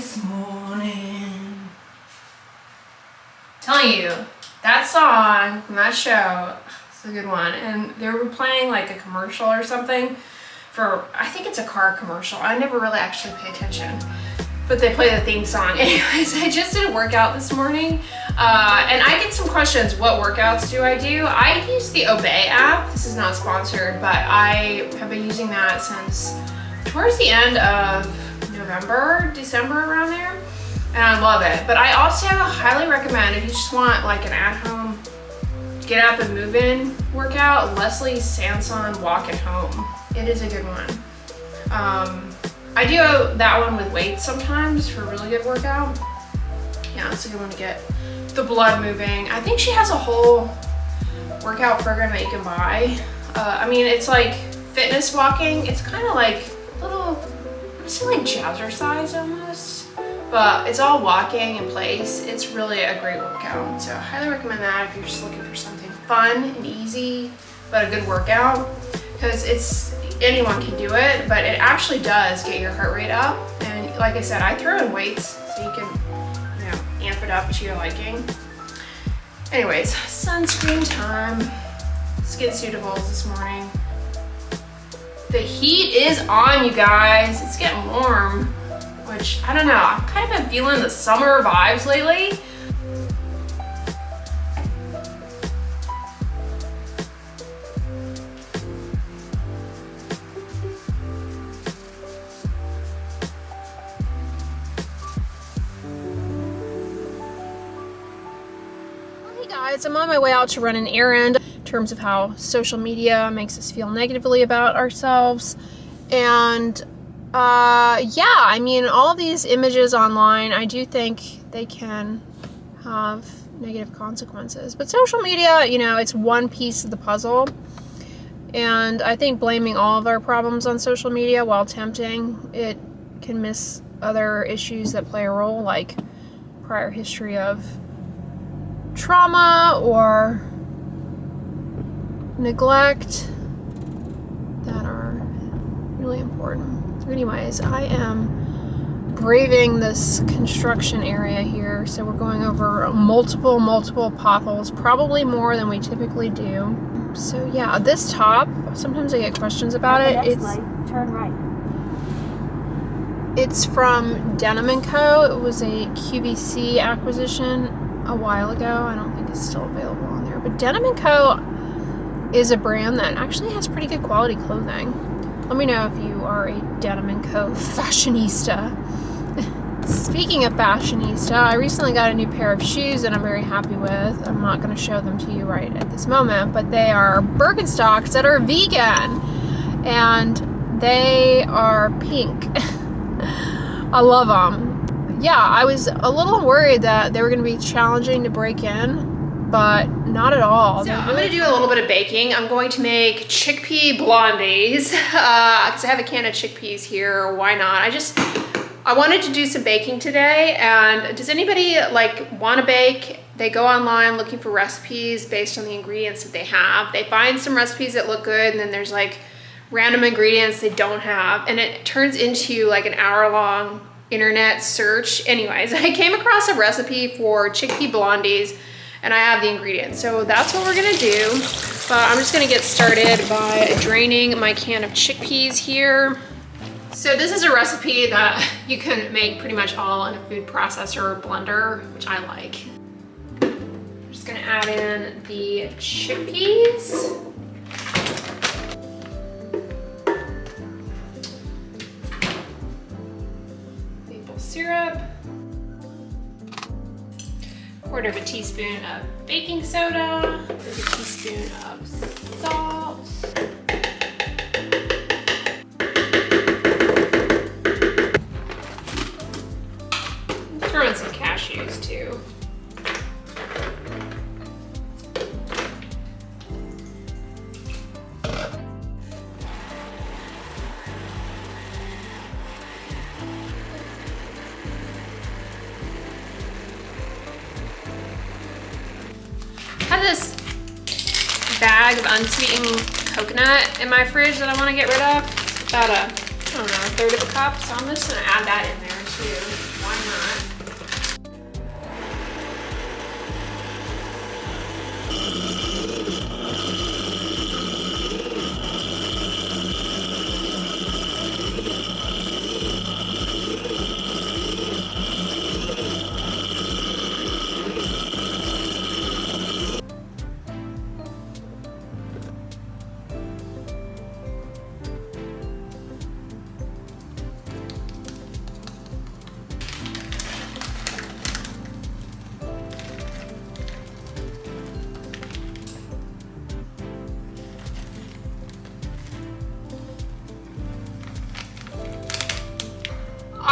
this morning. Telling you, that song from that show, it's a good one. And they were playing like a commercial or something for, I think it's a car commercial. I never really actually pay attention, but they play the theme song. Anyways, I just did a workout this morning, and I get some questions. What workouts do? I use the Obey app. This is not sponsored, but I have been using that since towards the end of November, December, around there, and I love it. But I also highly recommend, if you just want like an at-home get up and move in workout, Leslie's Sanson Walk at Home. It is a good one. I do that one with weights sometimes for a really good workout. Yeah, it's a good one to get the blood moving. I think she has a whole workout program that you can buy. I mean, it's like fitness walking. It's kind of like a little, I say like jazzercise almost, but it's all walking in place. It's really a great workout. So I highly recommend that if you're just looking for something fun and easy, but a good workout, because anyone can do it, but it actually does get your heart rate up. And like I said, I throw in weights so you can, amp it up to your liking. Anyways, sunscreen time. Skin suitables this morning. The heat is on, you guys. It's getting warm, which I don't know. I've kind of been feeling the summer vibes lately. I'm on my way out to run an errand in terms of how social media makes us feel negatively about ourselves. And yeah, I mean, all of these images online, I do think they can have negative consequences. But social media, it's one piece of the puzzle. And I think blaming all of our problems on social media, while tempting, it can miss other issues that play a role, like prior history of trauma or neglect that are really important. Anyways, I am braving this construction area here, so we're going over multiple potholes, probably more than we typically do. So yeah, this top, sometimes I get questions about it. Turn right. It's from Denim & Co. It was a QVC acquisition a while ago. I don't think it's still available on there, but Denim & Co. is a brand that actually has pretty good quality clothing. Let me know if you are a Denim & Co. fashionista. Speaking of fashionista, I recently got a new pair of shoes that I'm very happy with. I'm not going to show them to you right at this moment, but they are Birkenstocks that are vegan, and they are pink. I love them. Yeah, I was a little worried that they were going to be challenging to break in, but not at all. So I'm going to do a little bit of baking. I'm going to make chickpea blondies because I have a can of chickpeas here. Why not? I wanted to do some baking today. And does anybody want to bake? They go online looking for recipes based on the ingredients that they have. They find some recipes that look good, and then there's random ingredients they don't have, and it turns into an hour-long internet search. Anyways, I came across a recipe for chickpea blondies, and I have the ingredients, so that's what we're gonna do. But I'm just gonna get started by draining my can of chickpeas here. So this is a recipe that you can make pretty much all in a food processor or blender, which I like. I'm just gonna add in the chickpeas. Syrup, 1/4 teaspoon of baking soda, 1/4 teaspoon of salt, throw in some cashews too. I have this bag of unsweetened coconut in my fridge that I want to get rid of. It's about I don't know, 1/3 of a cup. So I'm just gonna add that in there too. Why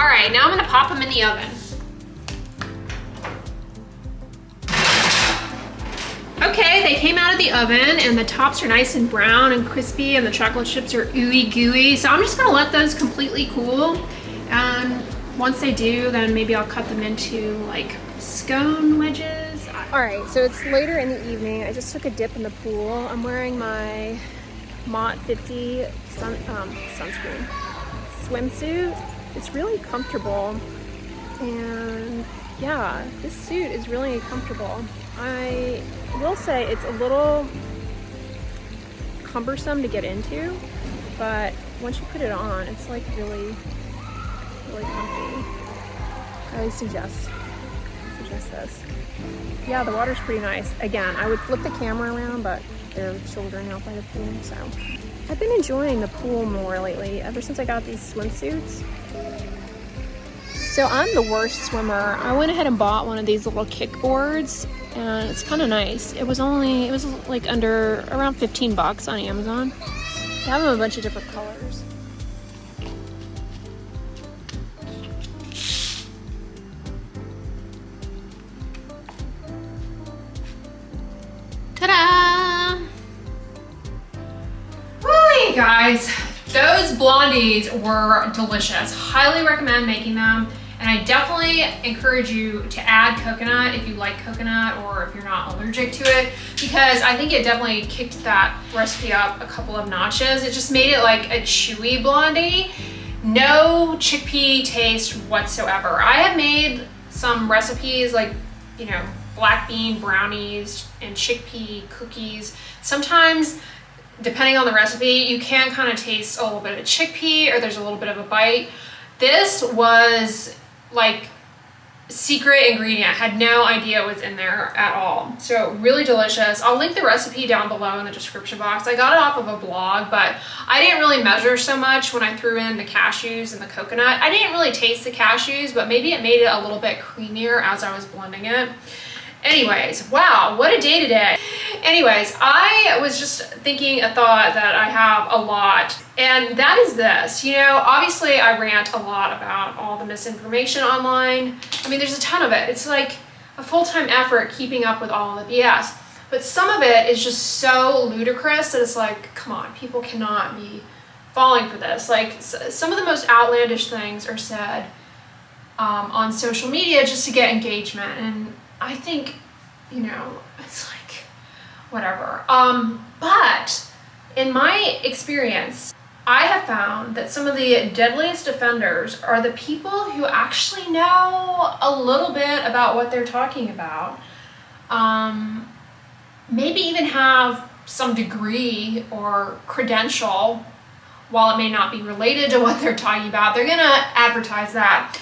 All right, now I'm gonna pop them in the oven. Okay, they came out of the oven and the tops are nice and brown and crispy and the chocolate chips are ooey gooey. So I'm just gonna let those completely cool. And once they do, then maybe I'll cut them into like scone wedges. All right, so it's later in the evening. I just took a dip in the pool. I'm wearing my Mott 50 sunscreen swimsuit. It's really comfortable. And yeah, this suit is really comfortable. I will say it's a little cumbersome to get into, but once you put it on, it's like really comfy. I suggest this. Yeah, the water's pretty nice. Again, I would flip the camera around, but there are children out by the pool, so. I've been enjoying the pool more lately, ever since I got these swimsuits. So I'm the worst swimmer. I went ahead and bought one of these little kickboards, and it's kind of nice. It was like around 15 bucks on Amazon. They have them a bunch of different colors. Ta-da! Woo, guys, those blondies were delicious. Highly recommend making them. And I definitely encourage you to add coconut if you like coconut or if you're not allergic to it, because I think it definitely kicked that recipe up a couple of notches. It just made it like a chewy blondie. No chickpea taste whatsoever. I have made some recipes like, you know, black bean brownies and chickpea cookies. Sometimes, depending on the recipe, you can kind of taste a little bit of chickpea or there's a little bit of a bite. This was like secret ingredient. I had no idea it was in there at all. So really delicious. I'll link the recipe down below in the description box. I got it off of a blog, but I didn't really measure so much when I threw in the cashews and the coconut. I didn't really taste the cashews, but maybe it made it a little bit creamier as I was blending it. Anyways, wow, what a day today. Anyways, I was just thinking a thought that I have a lot, and that is this. You know, obviously I rant a lot about all the misinformation online. I mean, there's a ton of it. It's like a full-time effort keeping up with all the BS. But some of it is just so ludicrous that it's like, come on, people cannot be falling for this. Like, some of the most outlandish things are said on social media just to get engagement, and I think, you know, it's like, whatever. But in my experience, I have found that some of the deadliest offenders are the people who actually know a little bit about what they're talking about. Maybe even have some degree or credential, while it may not be related to what they're talking about. They're gonna advertise that.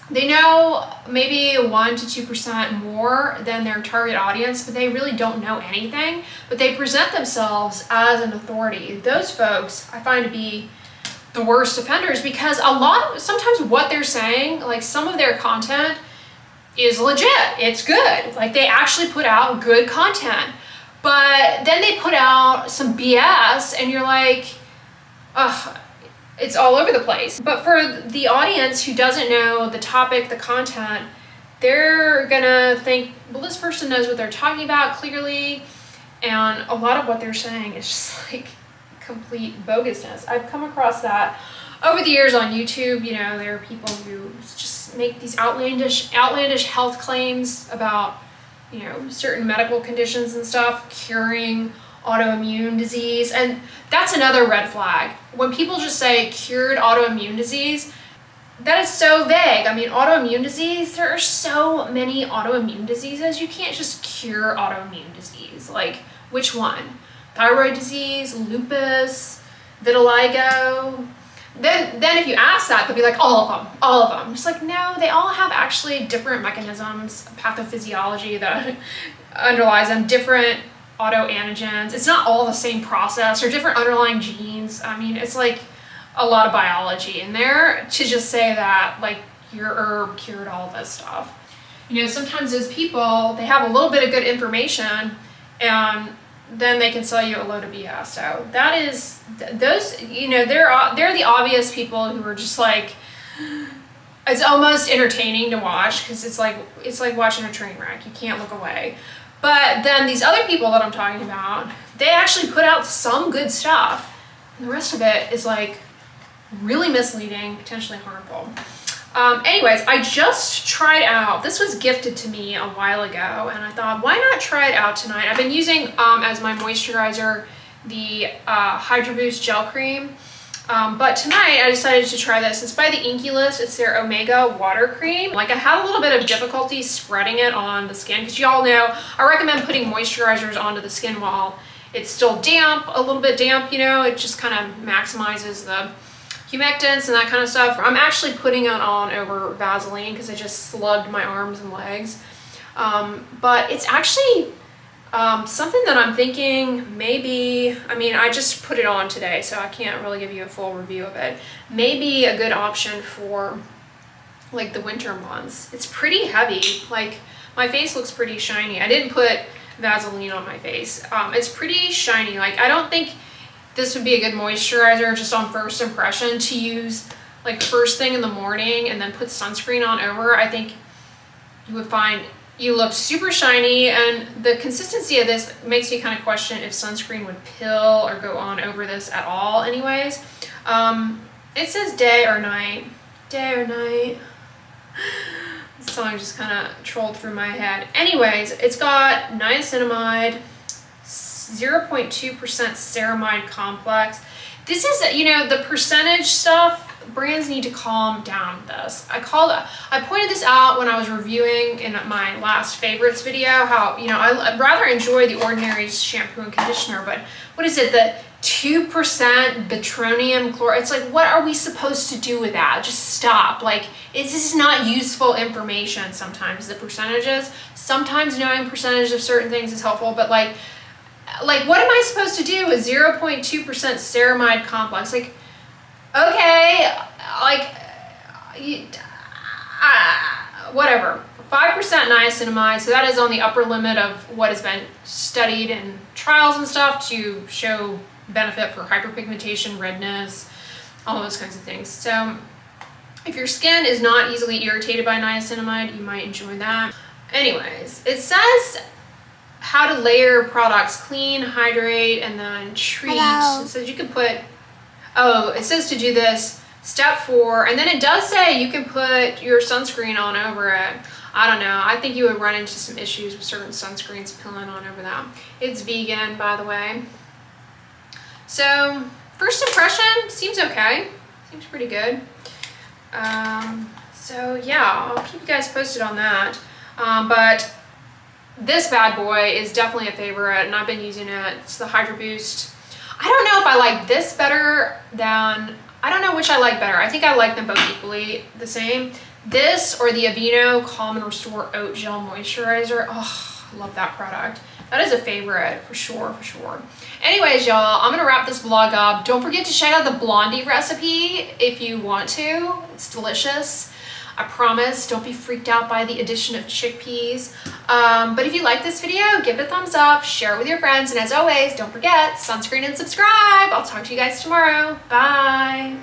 They know maybe 1 to 2% more than their target audience, but they really don't know anything, but they present themselves as an authority. Those folks I find to be the worst offenders, because sometimes what they're saying, like some of their content is legit. It's good. Like they actually put out good content, but then they put out some BS and you're like, ugh, it's all over the place. But for the audience who doesn't know the topic, the content, they're gonna think, well, this person knows what they're talking about clearly, and a lot of what they're saying is just like complete bogusness. I've come across that over the years on YouTube. You know, there are people who just make these outlandish health claims about, you know, certain medical conditions and stuff, curing autoimmune disease. And that's another red flag. When people just say cured autoimmune disease, that is so vague. I mean, autoimmune disease, there are so many autoimmune diseases. You can't just cure autoimmune disease. Like, which one? Thyroid disease, lupus, vitiligo. Then if you ask that, they'll be like, all of them. It's like, no, they all have actually different mechanisms, pathophysiology that underlies them, different autoantigens. It's not all the same process or different underlying genes. I mean, it's like a lot of biology in there to just say that like your herb cured all this stuff. You know, sometimes those people, they have a little bit of good information and then they can sell you a load of BS. So that is, those, you know, they're the obvious people who are just like, it's almost entertaining to watch because it's like watching a train wreck. You can't look away. But then these other people that I'm talking about, they actually put out some good stuff. And the rest of it is like really misleading, potentially harmful. Anyways, I just tried out, this was gifted to me a while ago, and I thought, why not try it out tonight? I've been using as my moisturizer the Hydro Boost Gel Cream, but tonight I decided to try this. It's by the INKEY list. It's their Omega Water Cream. Like, I had a little bit of difficulty spreading it on the skin because y'all know I recommend putting moisturizers onto the skin while it's still damp, a little bit damp, you know, it just kind of maximizes the humectants and that kind of stuff. I'm actually putting it on over Vaseline because I just slugged my arms and legs. But it's actually something that I'm thinking maybe, I mean, I just put it on today, so I can't really give you a full review of it. Maybe a good option for like the winter months. It's pretty heavy. Like, my face looks pretty shiny. I didn't put Vaseline on my face. It's pretty shiny. Like, I don't think this would be a good moisturizer just on first impression to use like first thing in the morning and then put sunscreen on over. I think you would find you look super shiny, and the consistency of this makes me kind of question if sunscreen would pill or go on over this at all anyways. It says day or night. Day or night. This song just kind of trolled through my head. Anyways, it's got niacinamide, 0.2% ceramide complex. This is, you know, the percentage stuff, brands need to calm down with this. I pointed this out when I was reviewing in my last favorites video, how, you know, I rather enjoy the Ordinary's shampoo and conditioner, but what is it, the 2% botronium chloride? It's like, what are we supposed to do with that? Just stop. Like, this is not useful information sometimes, the percentages. Sometimes knowing percentage of certain things is helpful, but like what am I supposed to do with 0.2% ceramide complex? Like, okay, like, whatever. 5% niacinamide, so that is on the upper limit of what has been studied in trials and stuff to show benefit for hyperpigmentation, redness, all those kinds of things. So if your skin is not easily irritated by niacinamide, you might enjoy that. Anyways, it says how to layer products: clean, hydrate, and then treat. Hello. It says you can put, oh, it says to do this, step 4, and then it does say you can put your sunscreen on over it. I don't know, I think you would run into some issues with certain sunscreens peeling on over that. It's vegan, by the way. So, first impression, seems okay. Seems pretty good. So yeah, I'll keep you guys posted on that. But this bad boy is definitely a favorite, and I've been using it. It's the Hydro Boost. I don't know if I like this better than, I don't know which I like better. I think I like them both equally the same. This or the Aveeno Calm and Restore Oat Gel Moisturizer. Oh, I love that product. That is a favorite for sure, for sure. Anyways, y'all, I'm gonna wrap this vlog up. Don't forget to check out the Blondie recipe if you want to. It's delicious. I promise, don't be freaked out by the addition of chickpeas. But if you like this video, give it a thumbs up, share it with your friends, and as always, don't forget, sunscreen and subscribe. I'll talk to you guys tomorrow. Bye.